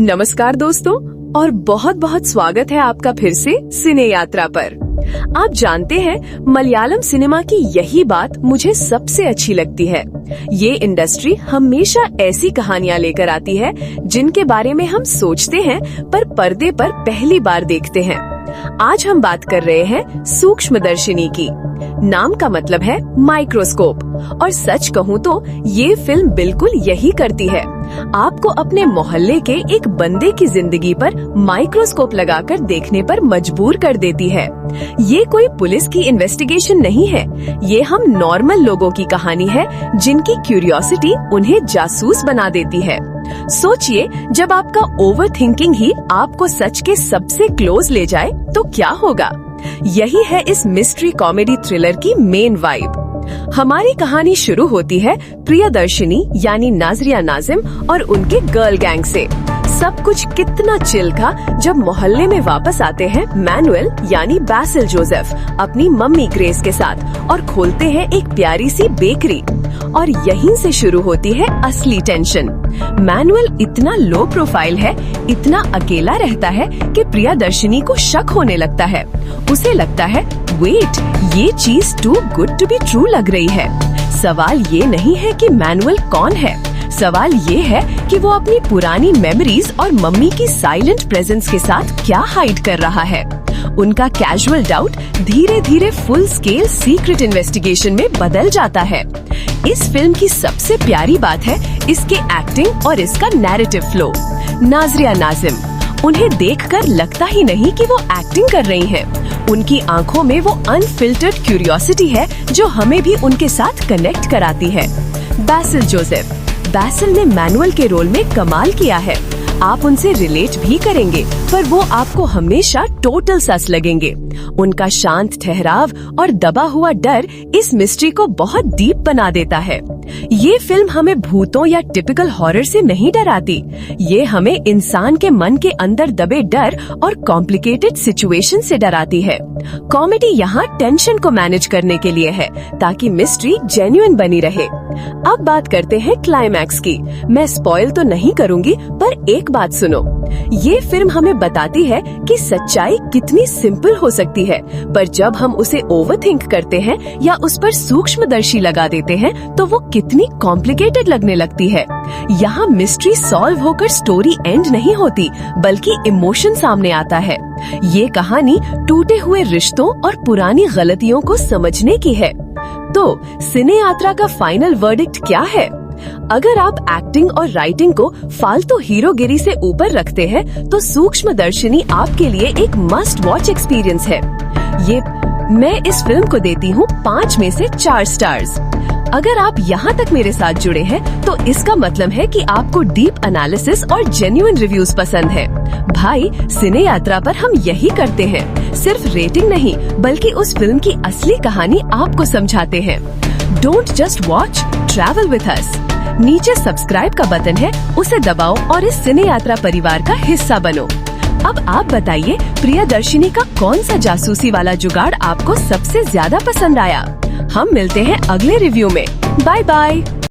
नमस्कार दोस्तों, और बहुत बहुत स्वागत है आपका फिर से सिने यात्रा पर। आप जानते हैं, मलयालम सिनेमा की यही बात मुझे सबसे अच्छी लगती है। ये इंडस्ट्री हमेशा ऐसी कहानियां लेकर आती है जिनके बारे में हम सोचते हैं पर पर्दे पर पहली बार देखते हैं। आज हम बात कर रहे हैं सूक्ष्मदर्शिनी की। नाम का मतलब है माइक्रोस्कोप, और सच कहूँ तो ये फिल्म बिल्कुल यही करती है। आपको अपने मोहल्ले के एक बंदे की जिंदगी पर माइक्रोस्कोप लगाकर देखने पर मजबूर कर देती है। ये कोई पुलिस की इन्वेस्टिगेशन नहीं है, ये हम नॉर्मल लोगों की कहानी है जिनकी क्यूरियोसिटी उन्हें जासूस बना देती है। सोचिए, जब आपका ओवर थिंकिंग ही आपको सच के सबसे क्लोज ले जाए तो क्या होगा। यही है इस मिस्ट्री कॉमेडी थ्रिलर की मेन वाइब। हमारी कहानी शुरू होती है प्रियदर्शिनी यानी नाज़रिया नाज़िम और उनके गर्ल गैंग से। सब कुछ कितना चिल था जब मोहल्ले में वापस आते हैं मैनुअल यानी बैसिल जोसेफ अपनी मम्मी ग्रेस के साथ और खोलते हैं एक प्यारी सी बेकरी। और यहीं से शुरू होती है असली टेंशन। मैनुअल इतना लो प्रोफाइल है, इतना अकेला रहता है कि प्रियदर्शिनी को शक होने लगता है। उसे लगता है वेट, ये चीज too good to be true लग रही है। सवाल ये नहीं है कि मैनुअल कौन है, सवाल ये है कि वो अपनी पुरानी मेमोरीज और मम्मी की साइलेंट प्रेजेंस के साथ क्या हाइड कर रहा है। उनका कैजुअल डाउट धीरे धीरे फुल स्केल सीक्रेट इन्वेस्टिगेशन में बदल जाता है। इस फिल्म की सबसे प्यारी बात है इसके एक्टिंग और इसका नैरेटिव फ्लो। नाज़रिया नाज़िम, उन्हें देखकर लगता ही नहीं कि वो एक्टिंग कर रही हैं। उनकी आंखों में वो अनफिल्टर्ड क्यूरियोसिटी है जो हमें भी उनके साथ कनेक्ट कराती है। बैसिल जोसेफ, बैसिल ने मैनुअल के रोल में कमाल किया है। आप उनसे रिलेट भी करेंगे, पर वो आपको हमेशा टोटल सस लगेंगे। उनका शांत ठहराव और दबा हुआ डर इस मिस्ट्री को बहुत डीप बना देता है। ये फिल्म हमें भूतों या टिपिकल हॉरर से नहीं डराती, ये हमें इंसान के मन के अंदर दबे डर और कॉम्प्लिकेटेड सिचुएशन से डराती है। कॉमेडी यहाँ टेंशन को मैनेज करने के लिए है ताकि मिस्ट्री जेन्युइन बनी रहे। अब बात करते हैं क्लाइमैक्स की। मैं स्पॉइल तो नहीं करूँगी, पर एक बात सुनो। ये फिल्म हमें बताती है कि सच्चाई कितनी सिंपल हो सकती है, पर जब हम उसे ओवरथिंक करते हैं या उस पर सूक्ष्मदर्शी लगा देते हैं तो वो कितनी कॉम्प्लिकेटेड लगने लगती है। यहाँ मिस्ट्री सॉल्व होकर स्टोरी एंड नहीं होती, बल्कि इमोशन सामने आता है। ये कहानी टूटे हुए रिश्तों और पुरानी गलतियों को समझने की है। तो सिने यात्रा का फाइनल वर्डिक्ट क्या है? अगर आप एक्टिंग और राइटिंग को फालतू हीरोगिरी से ऊपर रखते हैं तो सूक्ष्मदर्शिनी आपके लिए एक मस्ट वॉच एक्सपीरियंस है। मैं इस फिल्म को देती हूँ 5 में से 4 स्टार्स। अगर आप यहाँ तक मेरे साथ जुड़े हैं तो इसका मतलब है कि आपको डीप एनालिसिस और जेन्युइन रिव्यूज पसंद है। भाई, सिने यात्रा पर हम यही करते हैं, सिर्फ रेटिंग नहीं बल्कि उस फिल्म की असली कहानी आपको समझाते हैं। Don't just watch, travel with us. नीचे सब्सक्राइब का बटन है, उसे दबाओ और इस सिने यात्रा परिवार का हिस्सा बनो। अब आप बताइए, प्रियदर्शिनी का कौन सा जासूसी वाला जुगाड़ आपको सबसे ज्यादा पसंद आया? हम मिलते हैं अगले रिव्यू में। Bye bye.